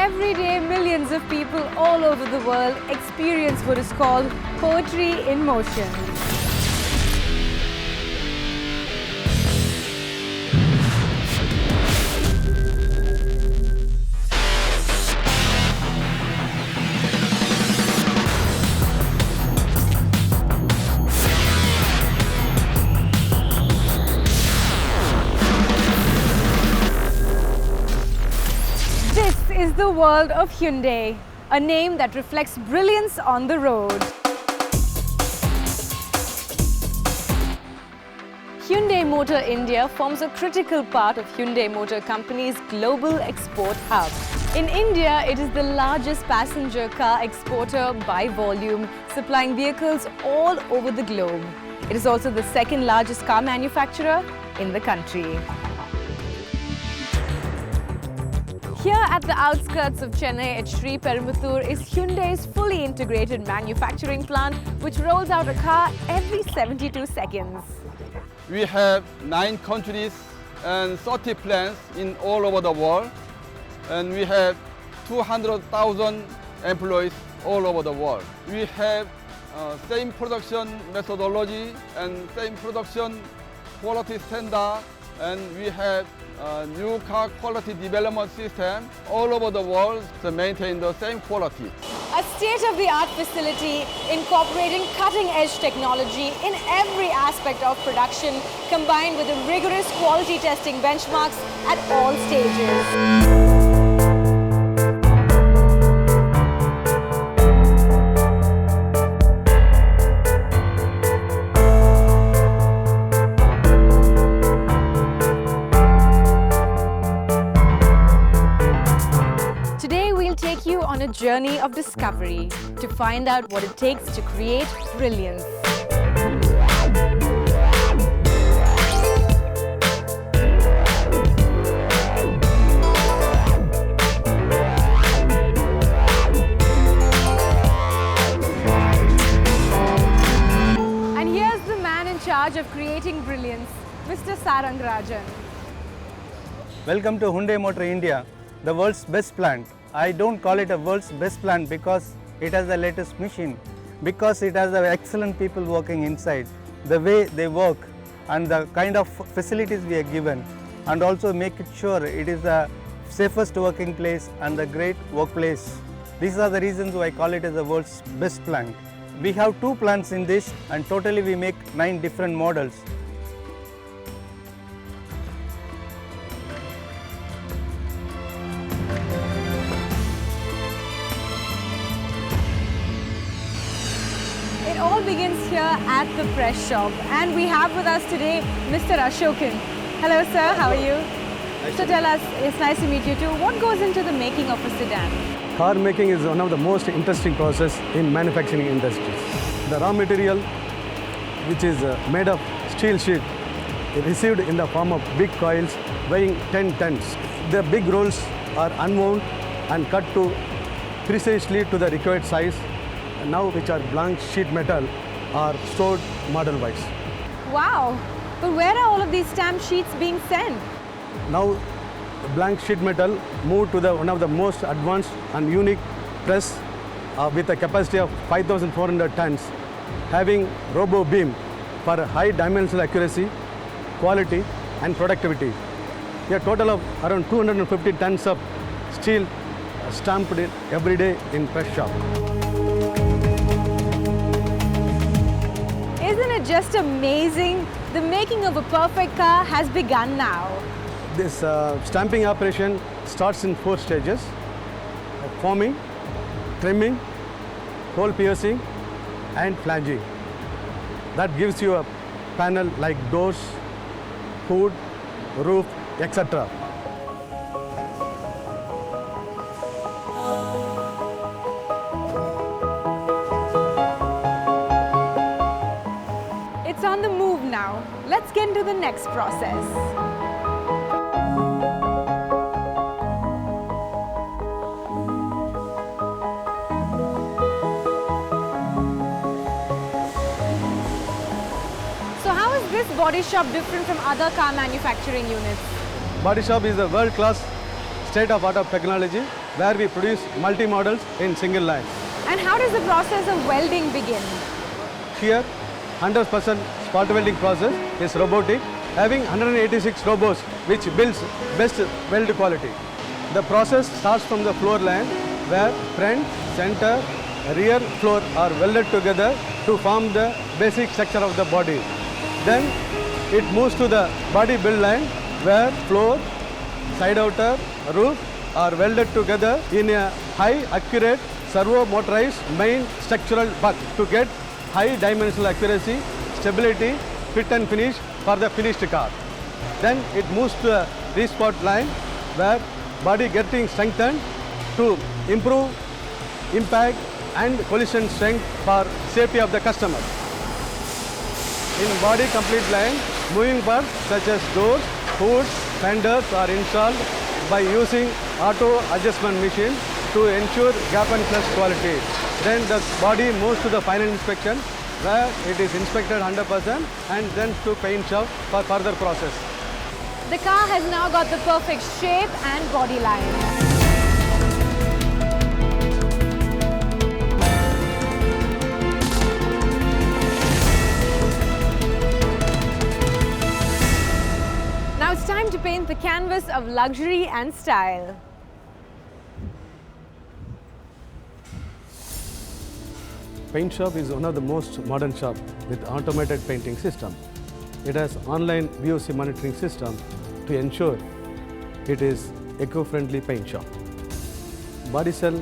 every day, millions of people all over the world experience what is called poetry in motion. This is the world of Hundai, a name that reflects brilliance on the road. Hundai Motor India forms a critical part of Hundai Motor Company's global export hub. In India, it is the largest passenger car exporter by volume, supplying vehicles all over the globe. It is also the second largest car manufacturer in the country. Here at the outskirts of Chennai at Sri Perumbudur is Hyundai's fully integrated manufacturing plant, which rolls out a car every 72 seconds. We have 9 countries and 30 plants in all over the world, and we have 200,000 employees all over the world. We have same production methodology and same production quality standard, and we have new car quality development system all over the world to maintain the same quality. A state-of-the-art facility incorporating cutting-edge technology in every aspect of production, combined with the rigorous quality testing benchmarks at all stages. Today we'll take you on a journey of discovery to find out what it takes to create brilliance. And here's the man in charge of creating brilliance, Mr. Sarang Rajan. Welcome to Hundai Motor India, the world's best plant. I don't call it a world's best plant because it has the latest machine, because it has the excellent people working inside, the way they work and the kind of facilities we are given, and also make it sure it is the safest working place and the great workplace. These are the reasons why I call it as the world's best plant. We have 2 plants in this, and totally we make 9 different models. It all begins here at the press shop, and we have with us today Mr. Ashokan. Hello sir, how are you? So tell us, it's nice to meet you too. What goes into the making of a sedan? Car making is one of the most interesting process in manufacturing industries. The raw material, which is made of steel sheet, is received in the form of big coils weighing 10 tons. The big rolls are unwound and cut to precisely to the required size. Now which are blank sheet metal are stored model wise. Wow! But where are all of these stamp sheets being sent? Now the blank sheet metal moved to the one of the most advanced and unique press with a capacity of 5,400 tons, having robo beam for high dimensional accuracy, quality and productivity. A total of around 250 tons of steel stamped every day in press shop. Isn't it just amazing? The making of a perfect car has begun now. This stamping operation starts in 4 stages: forming, trimming, hole piercing and flanging. That gives you a panel like doors, hood, roof, etc. It's on the move now. Let's get into the next process. So how is this body shop different from other car manufacturing units? Body shop is a world-class state-of-art of technology where we produce multi-models in single line. And how does the process of welding begin? Here, 100% spot welding process is robotic, having 186 robots which builds best weld quality. The process starts from the floor line where front, center, rear floor are welded together to form the basic structure of the body. Then it moves to the body build line where floor, side outer, roof are welded together in a high accurate servo motorized main structural butt to get high dimensional accuracy, stability, fit and finish for the finished car. Then it moves to the re-spot line where body getting strengthened to improve impact and collision strength for safety of the customer. In body complete line, moving parts such as doors, hoods, fenders are installed by using auto adjustment machine to ensure gap and clutch quality. Then the body moves to the final inspection where it is inspected 100% and then to paint shop for further process. The car has now got the perfect shape and body line. Now it's time to paint the canvas of luxury and style. Paint shop is one of the most modern shop with automated painting system. It has online VOC monitoring system to ensure it is eco-friendly paint shop. Body cell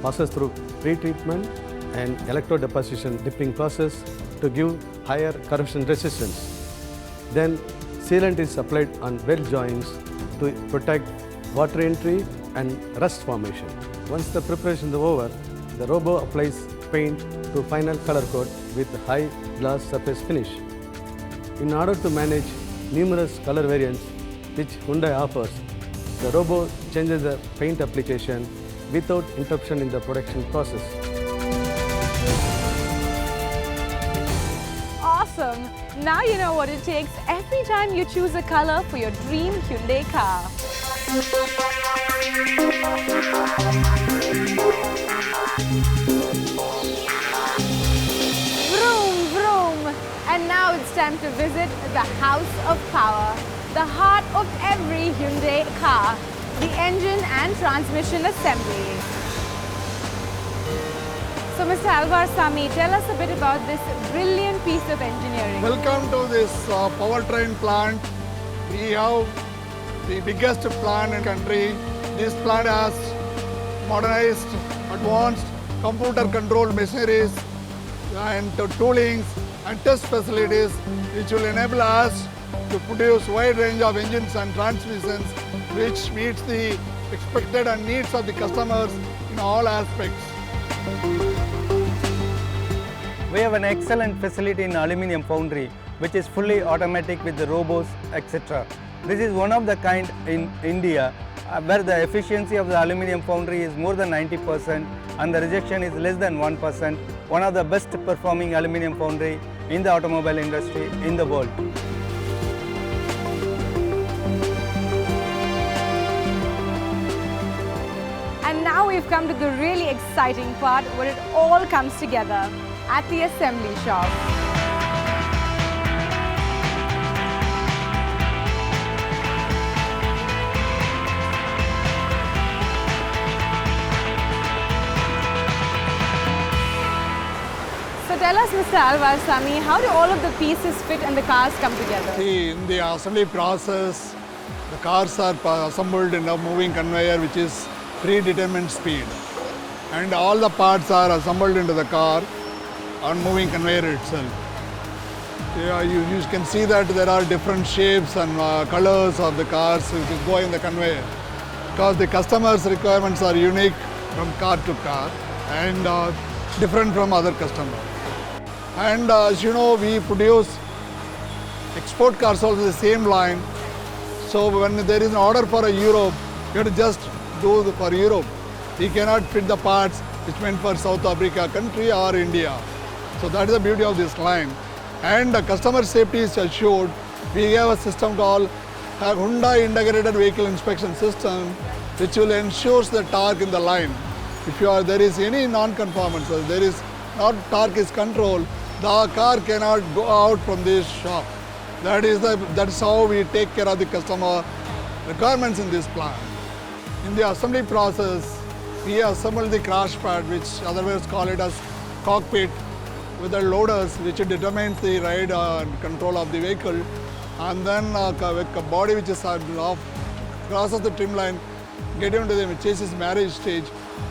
passes through pre-treatment and electro-deposition dipping process to give higher corrosion resistance. Then sealant is applied on weld joints to protect water entry and rust formation. Once the preparation is over, the robo applies paint to final color coat with high gloss surface finish. In order to manage numerous color variants which Hundai offers, the robo changes the paint application without interruption in the production process. Awesome! Now you know what it takes every time you choose a color for your dream Hyundai car. Vroom, vroom! And now it's time to visit the House of Power, the heart of every Hyundai car, the engine and transmission assembly. So Mr. Alvar Sami, tell us a bit about this brilliant piece of engineering. Welcome to this powertrain plant. We have the biggest plant in the country. This plant has modernized, advanced, computer-controlled machineries and toolings and test facilities which will enable us to produce wide range of engines and transmissions which meets the expected and needs of the customers in all aspects. We have an excellent facility in aluminium foundry which is fully automatic with the robots, etc. This is one of the kind in India where the efficiency of the aluminium foundry is more than 90% and the rejection is less than 1%. One of the best performing aluminium foundry in the automobile industry in the world. And now we've come to the really exciting part where it all comes together at the assembly shop. So tell us, Mr. Alvar Sami, how do all of the pieces fit and the cars come together? See, in the assembly process, the cars are assembled in a moving conveyor which is predetermined speed. And all the parts are assembled into the car on moving conveyor itself. You can see that there are different shapes and colors of the cars which go in the conveyor because the customer's requirements are unique from car to car and different from other customers. And as you know, we produce export cars also the same line. So when there is an order for a Europe, you have to just do for Europe. We cannot fit the parts which meant for South Africa country or India. So that is the beauty of this line. And the customer safety is assured. We have a system called Hundai Integrated Vehicle Inspection System which will ensure the torque in the line. If there is any non-conformance, or there is not torque is controlled, the car cannot go out from this shop. That's how we take care of the customer requirements in this plant. In the assembly process, we assemble the crash pad, which otherwise call it as cockpit, with the loaders, which determines the ride and control of the vehicle, and then a body which is off, crosses the trim line, get into the chassis marriage stage,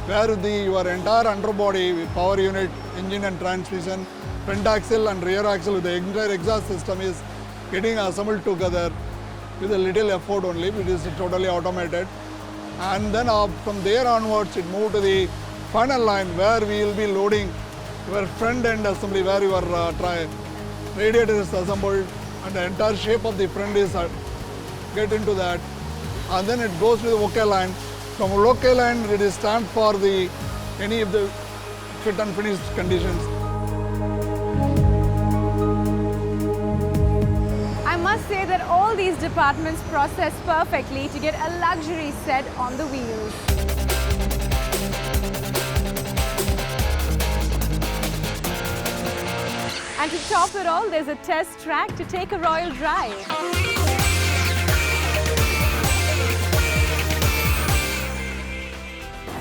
where your entire underbody, power unit, engine and transmission, front axle and rear axle with the entire exhaust system is getting assembled together with a little effort only. It is totally automated. And then from there onwards, it moved to the final line where we will be loading your front end assembly, where your radiator is assembled and the entire shape of the front is get into that. And then it goes to the OK line. From OK line, it is stamped for any of the fit and finish conditions. I must say that all these departments process perfectly to get a luxury set on the wheels. And to top it all, there's a test track to take a royal drive.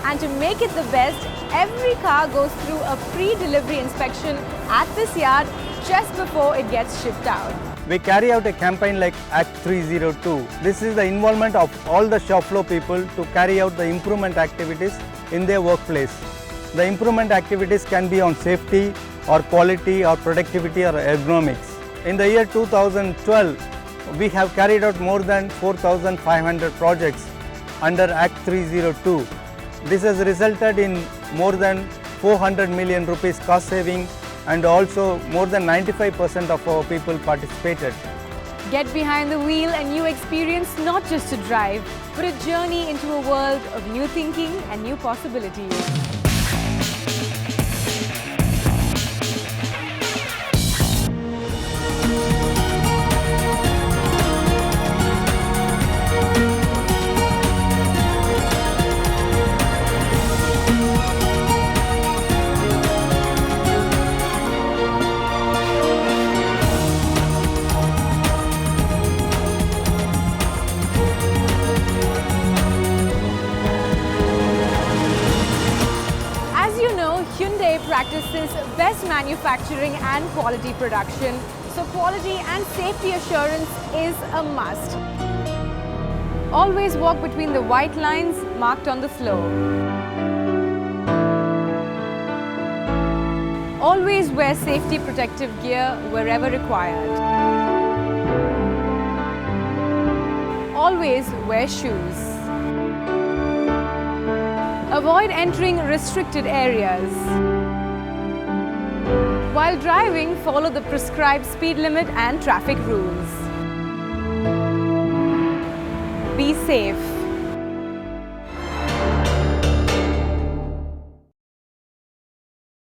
And to make it the best, every car goes through a pre-delivery inspection at this yard just before it gets shipped out. We carry out a campaign like Act 302. This is the involvement of all the shop floor people to carry out the improvement activities in their workplace. The improvement activities can be on safety or quality or productivity or ergonomics. In the year 2012, we have carried out more than 4,500 projects under Act 302. This has resulted in more than 400 million rupees cost saving, and also more than 95% of our people participated. Get behind the wheel and you experience not just a drive, but a journey into a world of new thinking and new possibilities. Hyundai practices best manufacturing and quality production, so quality and safety assurance is a must. Always walk between the white lines marked on the floor. Always wear safety protective gear wherever required. Always wear shoes. Avoid entering restricted areas. While driving, follow the prescribed speed limit and traffic rules. Be safe.